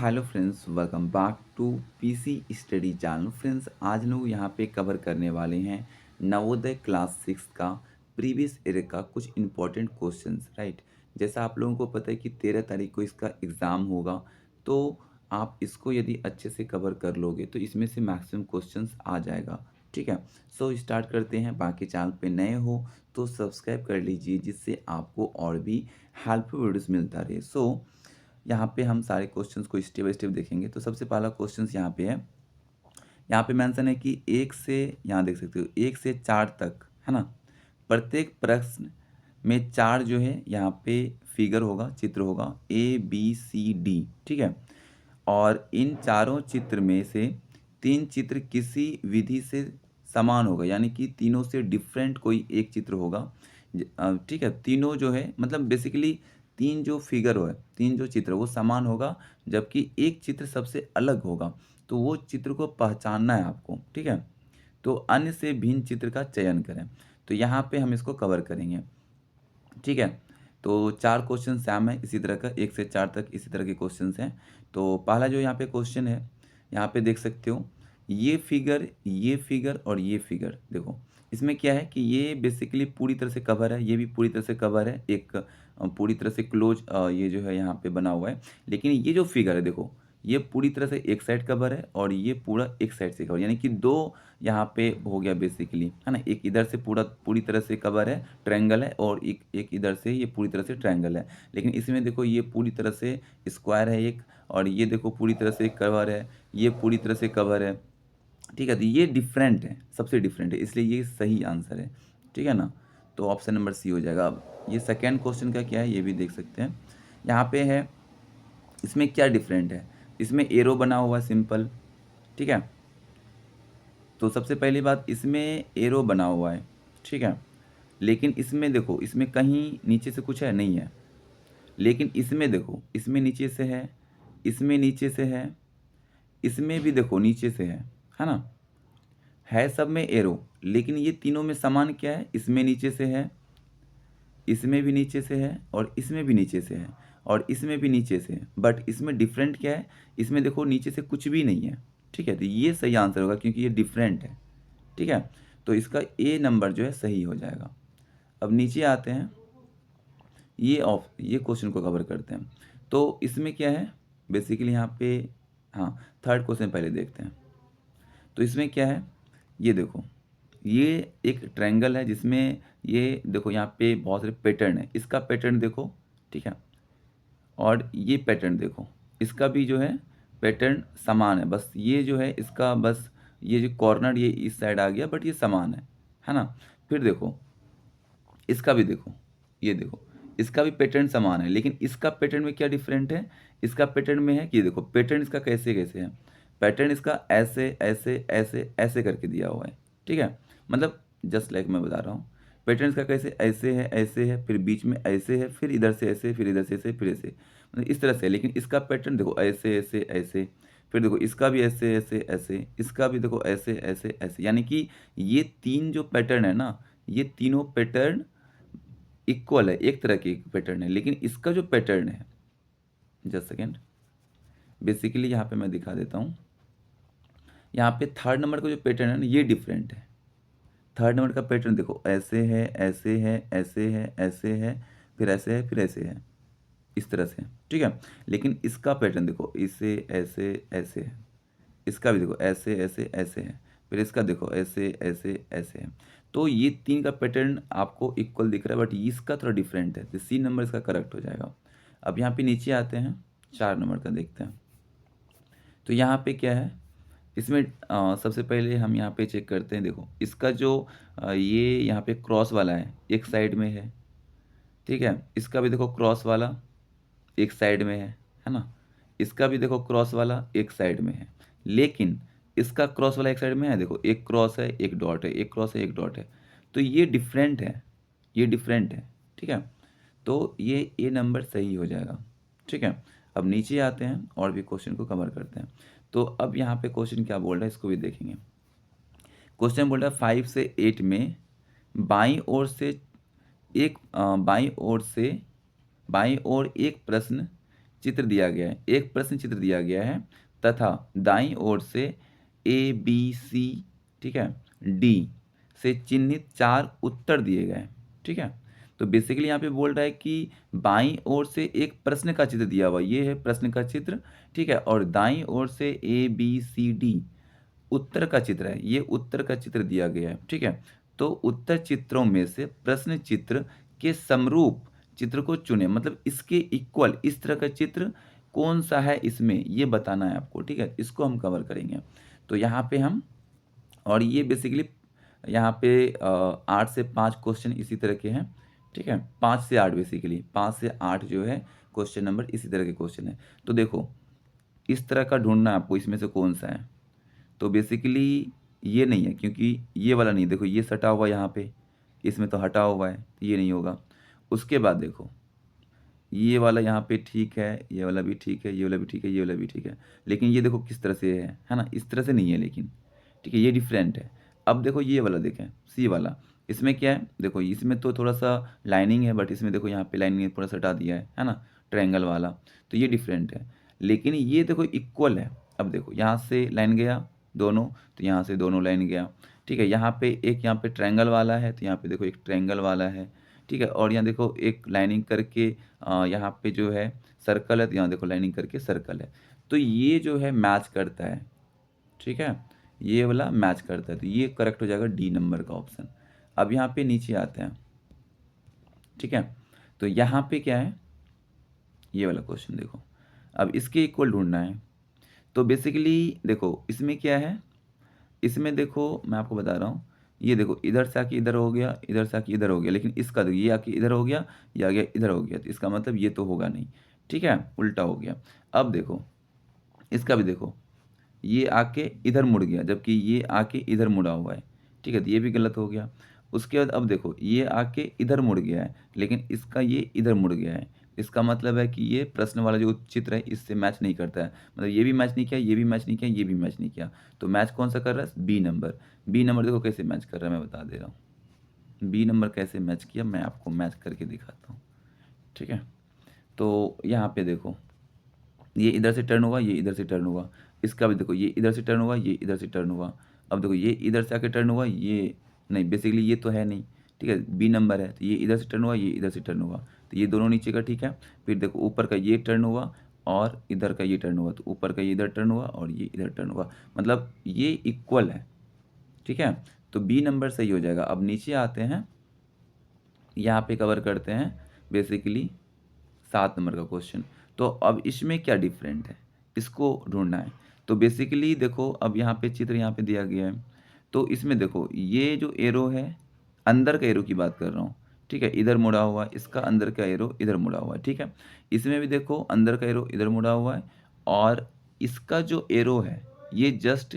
Hello friends, welcome back to PC study channel. Friends, आज लोग यहाँ पे कवर करने वाले हैं नवोदय क्लास 6 का प्रीवियस ईयर का कुछ इम्पोर्टेंट क्वेश्चंस, राइट। जैसा आप लोगों को पता है कि 13 तारीख को इसका एग्ज़ाम होगा, तो आप इसको यदि अच्छे से कवर कर लोगे तो इसमें से मैक्सिमम क्वेश्चंस आ जाएगा। ठीक है, सो स्टार्ट करते हैं। बाकी चैनल पे नए हो तो सब्सक्राइब कर लीजिए, जिससे आपको और भी हेल्पफुल वीडियोस मिलता रहे। यहाँ पे हम सारे क्वेश्चंस को स्टेप बाय स्टेप देखेंगे। तो सबसे पहला क्वेश्चंस यहाँ पे है, यहाँ पे मेंशन है कि एक से, यहाँ देख सकते हो, 1 से 4 तक, है ना। प्रत्येक प्रश्न में 4 जो है यहाँ पे फिगर होगा, चित्र होगा, ए बी सी डी, ठीक है। और इन चारों चित्र में से 3 चित्र किसी विधि से समान होगा, यानी कि तीनों से डिफरेंट कोई एक चित्र होगा। ठीक है, तीनों जो है मतलब बेसिकली 3 जो फिगर हो है, 3 जो चित्र वो समान होगा, जबकि एक चित्र सबसे अलग होगा। तो वो चित्र को पहचानना है आपको, ठीक है। तो अन्य से भिन्न चित्र का चयन करें। तो यहाँ पे हम इसको कवर करेंगे, ठीक है। तो 4 क्वेश्चन सेम है इसी तरह का, 1 से 4 तक इसी तरह के क्वेश्चंस हैं। तो पहला जो यहाँ पे क्वेश्चन है, यहाँ पे देख सकते हो, ये फिगर और ये फिगर देखो। इसमें क्या है कि ये बेसिकली पूरी तरह से कवर है, ये भी पूरी तरह से कवर है, एक पूरी तरह से क्लोज ये जो है यहाँ पे बना हुआ है। लेकिन ये जो फिगर है देखो, ये पूरी तरह से एक साइड कवर है और ये पूरा एक साइड से कवर, यानी कि दो यहाँ पे हो गया बेसिकली, है ना। एक इधर से पूरी तरह से कवर है, ट्रायंगल है, और एक एक इधर से ये पूरी तरह से ट्रायंगल है। लेकिन इसमें देखो ये पूरी तरह से स्क्वायर है एक, और ये देखो पूरी तरह से कवर है, ये पूरी तरह से कवर है, ठीक है। तो ये डिफरेंट है, सबसे डिफरेंट है, इसलिए ये सही आंसर है, ठीक है ना। तो ऑप्शन नंबर सी हो जाएगा। अब ये सेकेंड क्वेश्चन का क्या है ये भी देख सकते हैं। यहाँ पे है, इसमें क्या डिफरेंट है, इसमें एरो बना हुआ है सिंपल, ठीक है। तो सबसे पहली बात, इसमें एरो बना हुआ है, ठीक है। लेकिन इसमें देखो, इसमें कहीं नीचे से कुछ है नहीं है। लेकिन इसमें देखो, इसमें नीचे से इसमें नीचे से है, इसमें भी देखो नीचे से है ना। है सब में एरो, लेकिन ये तीनों में समान क्या है, इसमें नीचे से है, इसमें भी नीचे से है, और इसमें भी नीचे से है, और इसमें भी नीचे से है। बट इसमें डिफरेंट क्या है, इसमें देखो नीचे से कुछ भी नहीं है, ठीक है। तो ये सही आंसर होगा क्योंकि ये डिफरेंट है, ठीक है। तो इसका ए नंबर जो है सही हो जाएगा। अब नीचे आते हैं, ये क्वेश्चन को कवर करते हैं। तो इसमें क्या है बेसिकली यहाँ पे, हाँ, थर्ड क्वेश्चन पहले देखते हैं। तो इसमें क्या है, ये देखो, ये एक ट्रायंगल है जिसमें ये देखो यहाँ पे बहुत सारे पैटर्न है, इसका पैटर्न देखो, ठीक है। और ये पैटर्न देखो, इसका भी जो है पैटर्न समान है, बस ये जो है इसका, बस ये जो कॉर्नर ये इस साइड आ गया, बट ये समान है ना। फिर देखो, इसका भी देखो, ये देखो, इसका भी पैटर्न समान है, लेकिन इसका पैटर्न में क्या डिफरेंट है, इसका पैटर्न में है कि देखो पैटर्न इसका कैसे कैसे है, पैटर्न इसका ऐसे ऐसे ऐसे ऐसे करके दिया हुआ है, ठीक है। मतलब जस्ट लाइक मैं बता रहा हूँ, पैटर्न इसका कैसे ऐसे है, फिर बीच में ऐसे है, फिर इधर से ऐसे, फिर इधर से ऐसे, फिर ऐसे, मतलब इस तरह से। लेकिन इसका पैटर्न देखो ऐसे ऐसे ऐसे, फिर देखो इसका भी ऐसे ऐसे ऐसे, इसका भी देखो ऐसे ऐसे ऐसे, यानी कि ये तीन जो पैटर्न है ना, ये तीनों पैटर्न इक्वल है, एक तरह की पैटर्न है। लेकिन इसका जो पैटर्न है, जस्ट सेकेंड, बेसिकली यहाँ पे मैं दिखा देता हूँ। यहाँ पे थर्ड नंबर का जो पैटर्न है ना, ये डिफरेंट है। थर्ड नंबर का पैटर्न देखो, ऐसे है ऐसे है ऐसे है ऐसे है, फिर ऐसे है, फिर ऐसे है, इस तरह से, ठीक है। लेकिन इसका पैटर्न देखो, इसे ऐसे ऐसे है, इसका भी देखो ऐसे ऐसे ऐसे है, फिर इसका देखो ऐसे ऐसे ऐसे है। तो ये तीन का पैटर्न आपको इक्वल दिख रहा है, बट इसका थोड़ा डिफरेंट है, तो सी नंबर इसका करेक्ट हो जाएगा। अब यहाँ पे नीचे आते हैं, 4 नंबर का देखते हैं। तो यहाँ पे क्या है, इसमें सबसे पहले हम यहाँ पे चेक करते हैं। देखो इसका जो ये यहाँ पे क्रॉस वाला है, एक साइड में है, ठीक है। इसका भी देखो क्रॉस वाला एक साइड में है ना। इसका भी देखो क्रॉस वाला एक साइड में है, लेकिन इसका क्रॉस वाला एक साइड में है, देखो एक क्रॉस है एक डॉट है, एक क्रॉस है एक डॉट है। तो ये डिफरेंट है, ये डिफरेंट है, ठीक है। तो ये ए नंबर सही हो जाएगा, ठीक है। अब नीचे आते हैं और भी क्वेश्चन को कवर करते हैं। तो अब यहाँ पे क्वेश्चन क्या बोल रहा है इसको भी देखेंगे। क्वेश्चन बोल रहा है 5 से 8 में बाईं ओर से एक बाईं ओर एक प्रश्न चित्र दिया गया है, एक प्रश्न चित्र दिया गया है तथा दाईं ओर से ए बी सी, ठीक है, डी से चिन्हित 4 उत्तर दिए गए हैं, ठीक है। तो बेसिकली यहाँ पे बोल रहा है कि बाईं ओर से एक प्रश्न का चित्र दिया हुआ, ये है प्रश्न का चित्र, ठीक है, और दाईं ओर से ए बी सी डी उत्तर का चित्र है, ये उत्तर का चित्र दिया गया है, ठीक है। तो उत्तर चित्रों में से प्रश्न चित्र के समरूप चित्र को चुनें, मतलब इसके इक्वल इस तरह का चित्र कौन सा है इसमें, ये बताना है आपको, ठीक है। इसको हम कवर करेंगे। तो यहाँ पे हम, और ये बेसिकली यहाँ पे 8 से 5 क्वेश्चन इसी तरह के हैं, ठीक है, 5 से 8 बेसिकली 5 से 8 जो है क्वेश्चन नंबर इसी तरह के क्वेश्चन है। तो देखो इस तरह का ढूंढना है आपको, इसमें से कौन सा है। तो बेसिकली ये नहीं है, क्योंकि ये वाला नहीं, देखो ये सटा हुआ यहाँ पे, इसमें तो हटा हुआ है, तो ये नहीं होगा। उसके बाद देखो ये वाला यहाँ पे ठीक है, ये वाला भी ठीक है, ये वाला भी ठीक है, ये वाला भी ठीक है, लेकिन ये देखो किस तरह से है ना, इस तरह से नहीं है लेकिन, ठीक है, ये डिफरेंट है। अब देखो ये वाला देखें, सी वाला, इसमें क्या है, देखो इसमें तो थोड़ा सा लाइनिंग है, बट इसमें देखो यहाँ पे लाइनिंग पूरा सटा दिया है ना, ट्रायंगल वाला, तो ये डिफरेंट है। लेकिन ये देखो इक्वल है। अब देखो यहाँ से लाइन गया दोनों, तो यहाँ से दोनों लाइन गया, ठीक है। यहाँ पे एक, यहाँ पे ट्रायंगल वाला है, तो यहाँ पे देखो एक ट्रायंगल वाला है, ठीक है। और यहाँ देखो एक लाइनिंग करके यहाँ पे जो है सर्कल है, तो यहाँ देखो लाइनिंग करके सर्कल है। तो ये जो है मैच करता है, ठीक है, ये वाला मैच करता है, तो ये करेक्ट हो जाएगा डी नंबर का ऑप्शन। अब यहाँ पे नीचे आते हैं, ठीक है। तो यहाँ पे क्या है, ये वाला क्वेश्चन देखो, अब इसके इक्वल ढूंढना है। तो बेसिकली देखो इसमें क्या है, इसमें देखो मैं आपको बता रहा हूँ, ये देखो इधर से आके इधर हो गया, इधर से आके इधर हो गया, लेकिन इसका देखो ये आके इधर हो गया, ये आ गया इधर हो गया, तो इसका मतलब ये तो होगा नहीं, ठीक है, उल्टा हो गया। अब देखो इसका भी देखो, ये आके इधर मुड़ गया, जबकि ये आके इधर मुड़ा हुआ है, ठीक है, तो ये भी गलत हो गया। उसके बाद अब देखो ये आके इधर मुड़ गया है, लेकिन इसका ये इधर मुड़ गया है, इसका मतलब है कि ये प्रश्न वाला जो चित्र है इससे मैच नहीं करता है, मतलब ये भी मैच नहीं किया, ये भी मैच नहीं किया, ये भी मैच नहीं किया, तो मैच कौन सा कर रहा है, बी नंबर। बी नंबर देखो कैसे मैच कर रहा है, मैं बता दे रहा हूँ बी नंबर कैसे मैच किया, मैं आपको मैच करके दिखाता हूँ, ठीक है। तो यहाँ पे देखो ये इधर से टर्न हुआ, ये इधर से टर्न हुआ, इसका भी देखो ये इधर से टर्न हुआ, ये इधर से टर्न हुआ। अब देखो ये इधर से आके टर्न हुआ, ये नहीं, बेसिकली ये तो है नहीं, ठीक है, बी नंबर है, तो ये इधर से टर्न हुआ, ये इधर से टर्न हुआ, तो ये दोनों नीचे का ठीक है। फिर देखो ऊपर का ये टर्न हुआ और इधर का ये टर्न हुआ, तो ऊपर का ये इधर टर्न हुआ और ये इधर टर्न हुआ, मतलब ये इक्वल है, ठीक है। तो बी नंबर सही हो जाएगा। अब नीचे आते हैं, यहाँ पे कवर करते हैं बेसिकली 7 नंबर का क्वेश्चन। तो अब इसमें क्या डिफरेंट है, इसको ढूंढना है। तो बेसिकली देखो अब यहाँ पे चित्र यहाँ पे दिया गया है, तो इसमें देखो ये जो एरो है, अंदर का एरो की बात कर रहा हूँ, ठीक है, इधर मुड़ा हुआ है, इसका अंदर का एरो इधर मुड़ा हुआ है, ठीक है। इसमें भी देखो अंदर का एरो इधर मुड़ा हुआ है, और इसका जो एरो है ये जस्ट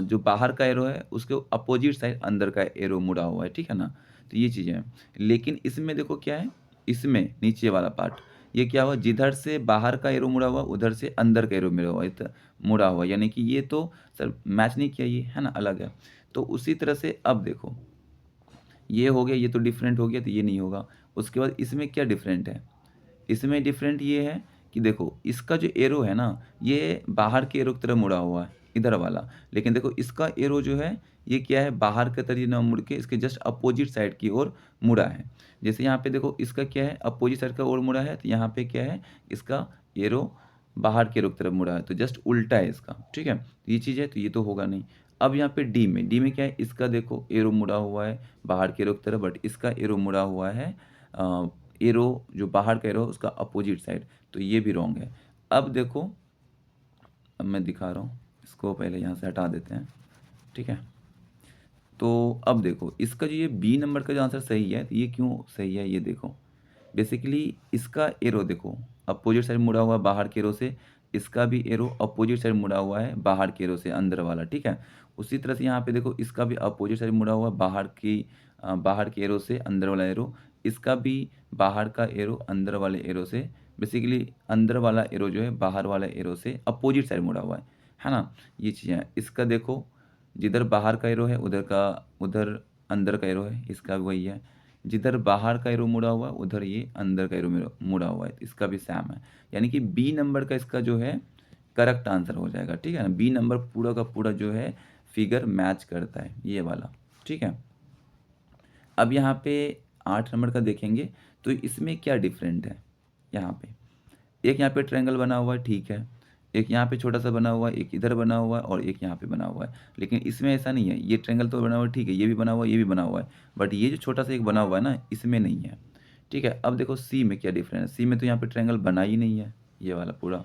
जो बाहर का एरो है उसके अपोजिट साइड अंदर का एरो मुड़ा हुआ है, ठीक है ना। तो ये चीज़ें हैं, लेकिन इसमें देखो क्या है, इसमें नीचे वाला पार्ट ये क्या हुआ, जिधर से बाहर का एरो मुड़ा हुआ उधर से अंदर का एरो मुड़ा हुआ, मुड़ा हुआ, यानी कि ये तो सर मैच नहीं किया, ये है ना, अलग है। तो उसी तरह से अब देखो ये हो गया, ये तो डिफरेंट हो गया, तो ये नहीं होगा। उसके बाद इसमें क्या डिफरेंट है, इसमें डिफरेंट ये है कि देखो इसका जो एरो है ना, ये बाहर के एरो की तरह मुड़ा हुआ है इधर वाला, लेकिन देखो इसका एरो जो है ये क्या है, बाहर के तरह ना मुड़ के इसके जस्ट अपोजिट साइड की ओर मुड़ा है। जैसे यहाँ पे देखो इसका क्या है, अपोजिट साइड का ओर मुड़ा है, तो यहाँ पे क्या है, इसका एरो बाहर के एरो की तरफ मुड़ा है, तो जस्ट उल्टा है इसका, ठीक है, तो ये चीज़ है, तो ये तो होगा नहीं। अब यहाँ पे डी में क्या है, इसका देखो एरो मुड़ा हुआ है बाहर के एरो की तरफ, बट इसका एरो मुड़ा हुआ है एरो जो बाहर का एरो उसका अपोजिट साइड, तो ये भी रॉन्ग है। अब देखो, अब मैं दिखा रहा हूँ, इसको पहले यहाँ से हटा देते हैं, ठीक है। तो अब देखो इसका जो ये बी नंबर का जो आंसर सही है, तो ये क्यों सही है ये देखो, बेसिकली इसका एरो देखो अपोजिट साइड मुड़ा हुआ है बाहर के एरो से, इसका भी एरो अपोजिट साइड मुड़ा हुआ है बाहर के एरो से अंदर वाला, ठीक है। उसी तरह से यहाँ पे देखो इसका भी अपोजिट साइड मुड़ा हुआ है बाहर के एरो से अंदर वाला एरो, इसका भी बाहर का एरो अंदर वाले एरो से, बेसिकली अंदर वाला एरो जो है बाहर वाला एरो से अपोजिट साइड मुड़ा हुआ है ना, ये चीज़ें हैं। इसका देखो जिधर बाहर का एरो है उधर अंदर का एरो है, इसका भी वही है। जिधर बाहर का एरो मुड़ा हुआ है उधर ये अंदर का एरो मुड़ा हुआ है, इसका भी सेम है। यानी कि बी नंबर का इसका जो है करेक्ट आंसर हो जाएगा, ठीक है ना। बी नंबर पूरा का पूरा जो है फिगर मैच करता है, ये वाला, ठीक है। अब यहाँ पे 8 नंबर का देखेंगे तो इसमें क्या डिफरेंट है। यहाँ पे एक यहाँ पे ट्रायंगल बना हुआ है, ठीक है। एक यहाँ पे छोटा सा बना हुआ है, एक इधर बना हुआ है और एक यहाँ पे बना हुआ है। लेकिन इसमें ऐसा नहीं है, ये ट्रायंगल तो बना हुआ है, ठीक है, ये भी बना हुआ है, ये भी बना हुआ है, बट ये जो छोटा सा एक बना हुआ है ना, इसमें नहीं है, ठीक है। अब देखो सी में क्या डिफरेंट है। सी में तो यहाँ पे ट्रायंगल बना ही नहीं है, ये वाला पूरा।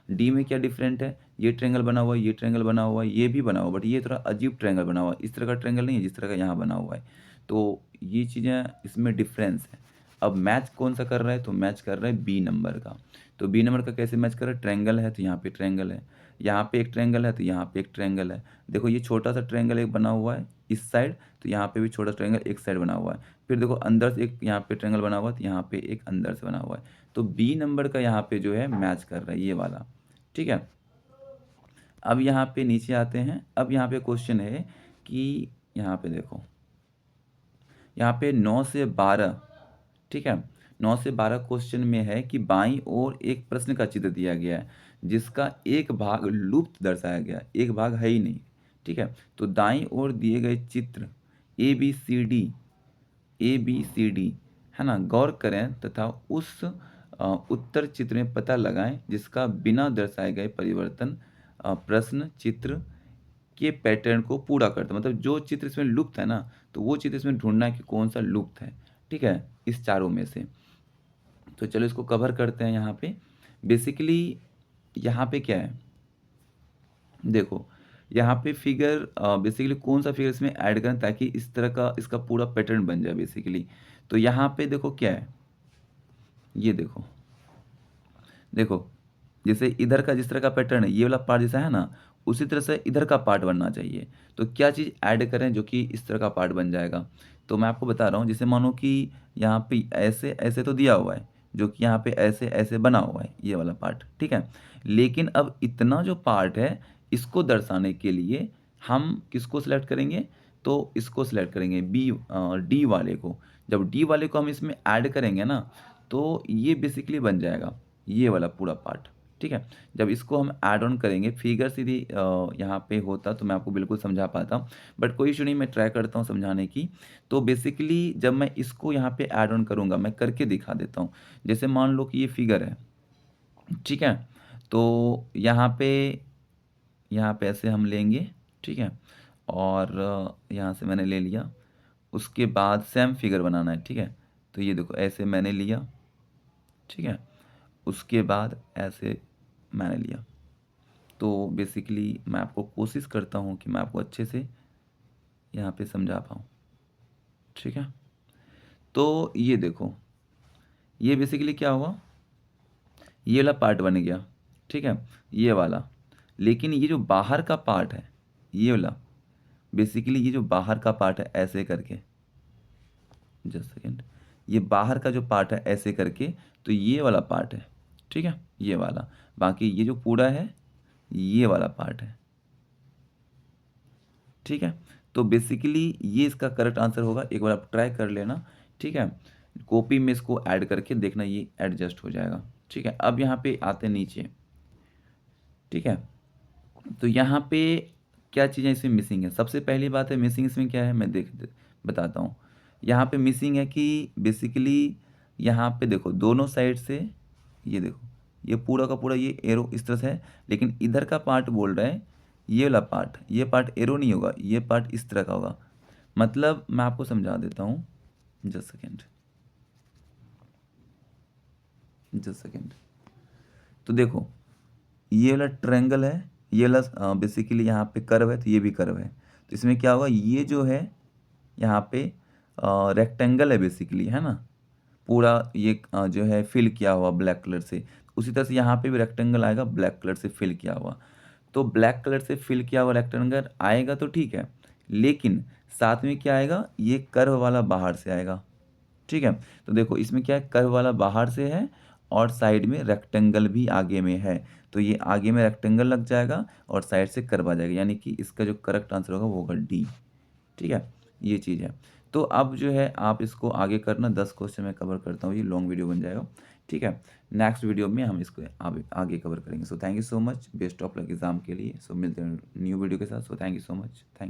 डी में क्या डिफरेंट है, ये ट्रायंगल बना हुआ है, ये ट्रायंगल बना हुआ है, ये भी बना हुआ है, बट ये थोड़ा अजीब ट्रायंगल बना हुआ है, इस तरह का ट्रायंगल नहीं है जिस तरह का यहाँ बना हुआ है। तो ये चीज़ें इसमें डिफरेंस है। अब मैच कौन सा कर रहा है, तो मैच कर रहा है बी नंबर का। तो बी नंबर का कैसे मैच कर रहा है, ट्रायंगल है तो यहाँ पे ट्रायंगल है, यहाँ पे एक ट्रायंगल है तो यहाँ पे एक ट्रायंगल है। देखो ये छोटा सा ट्रायंगल एक बना हुआ है इस साइड, तो यहाँ पे भी छोटा ट्रायंगल एक साइड बना हुआ है। फिर देखो अंदर से एक यहाँ पे ट्रायंगल बना हुआ है तो यहाँ पे एक अंदर से बना हुआ है। तो बी नंबर का यहाँ पे जो है मैच कर रहा है ये वाला, ठीक है। अब यहाँ पे नीचे आते हैं। अब यहाँ पे क्वेश्चन है कि यहाँ पे देखो, यहाँ पे 9 से 12, ठीक है, 9 से 12 क्वेश्चन में है कि बाईं ओर एक प्रश्न का चित्र दिया गया है जिसका एक भाग लुप्त दर्शाया गया है, एक भाग है ही नहीं, ठीक है। तो दाईं ओर दिए गए चित्र A B C D, A B C D, है ना, गौर करें तथा उस उत्तर चित्र में पता लगाएं जिसका बिना दर्शाए गए परिवर्तन प्रश्न चित्र के पैटर्न को पूरा करता है। मतलब जो चित्र इसमें लुप्त है ना, तो वो चित्र इसमें ढूंढना है कि कौन सा लुप्त है, ठीक है, इस चारों में से। तो चलो इसको कवर करते हैं। यहाँ पे बेसिकली यहाँ पे क्या है, देखो यहाँ पे फिगर बेसिकली कौन सा फिगर इसमें ऐड करें ताकि इस तरह का इसका पूरा पैटर्न बन जाए बेसिकली। तो यहाँ पे देखो क्या है, ये देखो, देखो जैसे इधर का जिस तरह का पैटर्न है, ये वाला पार्ट जैसा है ना, उसी तरह से इधर का पार्ट बनना चाहिए। तो क्या चीज़ ऐड करें जो कि इस तरह का पार्ट बन जाएगा। तो मैं आपको बता रहा हूँ, जैसे मानो कि यहाँ पे ऐसे ऐसे तो दिया हुआ है, जो कि यहाँ पे ऐसे ऐसे बना हुआ है ये वाला पार्ट, ठीक है। लेकिन अब इतना जो पार्ट है इसको दर्शाने के लिए हम किसको सिलेक्ट करेंगे, तो इसको सिलेक्ट करेंगे डी वाले को। जब डी वाले को हम इसमें ऐड करेंगे ना, तो ये बेसिकली बन जाएगा ये वाला पूरा पार्ट, ठीक है। जब इसको हम ऐड ऑन करेंगे, फिगर सीधी यहाँ पे होता तो मैं आपको बिल्कुल समझा पाता, बट कोई इशू नहीं, मैं ट्राई करता हूँ समझाने की। तो बेसिकली जब मैं इसको यहाँ पे ऐड ऑन करूँगा, मैं करके दिखा देता हूँ। जैसे मान लो कि ये फिगर है, ठीक है। तो यहाँ पे ऐसे हम लेंगे, ठीक है। और यहाँ से मैंने ले लिया। उसके बाद सेम फिगर बनाना है, ठीक है। तो ये देखो ऐसे मैंने लिया, ठीक है। उसके बाद ऐसे मैंने लिया। तो बेसिकली मैं आपको कोशिश करता हूँ कि मैं आपको अच्छे से यहाँ पे समझा पाऊँ, ठीक है। तो ये देखो, ये बेसिकली क्या हुआ, ये वाला पार्ट बन गया, ठीक है, ये वाला। लेकिन ये जो बाहर का पार्ट है, ये वाला, बेसिकली ये जो बाहर का पार्ट है ऐसे करके, जस्ट सेकेंड, ये बाहर का जो पार्ट है ऐसे करके, तो ये वाला पार्ट है, ठीक है, ये वाला। बाकी ये जो पूरा है ये वाला पार्ट है, ठीक है। तो बेसिकली ये इसका करेक्ट आंसर होगा। एक बार आप ट्राई कर लेना, ठीक है। कॉपी में इसको ऐड करके देखना, ये एडजस्ट हो जाएगा, ठीक है। अब यहाँ पे आते नीचे, ठीक है। तो यहाँ पे क्या चीज़ें इसमें मिसिंग है। सबसे पहली बात है मिसिंग इसमें क्या है, मैं बताता हूँ। यहाँ पे मिसिंग है कि बेसिकली यहाँ पे देखो दोनों साइड से, ये देखो ये पूरा का पूरा ये एरो इस तरह से है, लेकिन इधर का पार्ट बोल रहा है ये वाला पार्ट, ये पार्ट एरो नहीं होगा, ये पार्ट इस तरह का होगा। मतलब मैं आपको समझा देता हूँ, जस्ट सेकेंड, जस्ट सेकेंड। तो देखो ये वाला ट्रायंगल है, ये वाला बेसिकली यहाँ पे कर्व है, तो ये भी कर्व है। तो इसमें क्या होगा, ये जो है यहाँ पे रेक्टेंगल है बेसिकली, है ना, पूरा ये जो है फिल किया हुआ ब्लैक कलर से। उसी तरह से यहाँ पे भी रेक्टेंगल आएगा ब्लैक कलर से फिल किया हुआ। तो ब्लैक कलर से फिल किया हुआ रेक्टेंगल आएगा तो ठीक है, लेकिन साथ में क्या आएगा, ये कर्व वाला बाहर से आएगा, ठीक है। तो देखो इसमें क्या है, कर्व वाला बाहर से है और साइड में रेक्टेंगल भी आगे में है। तो ये आगे में रेक्टेंगल लग जाएगा और साइड से कर्व आ जाएगा, यानी कि इसका जो करेक्ट आंसर होगा वो होगा डी, ठीक है, ये चीज़ है। तो अब जो है आप इसको आगे करना, 10 क्वेश्चन मैं कवर करता हूँ, ये लॉन्ग वीडियो बन जाएगा, ठीक है। नेक्स्ट वीडियो में हम इसको आगे कवर करेंगे। So thank you so much, best of luck exam के लिए। सो मिलते हैं न्यू वीडियो के साथ। So thank you so much, thank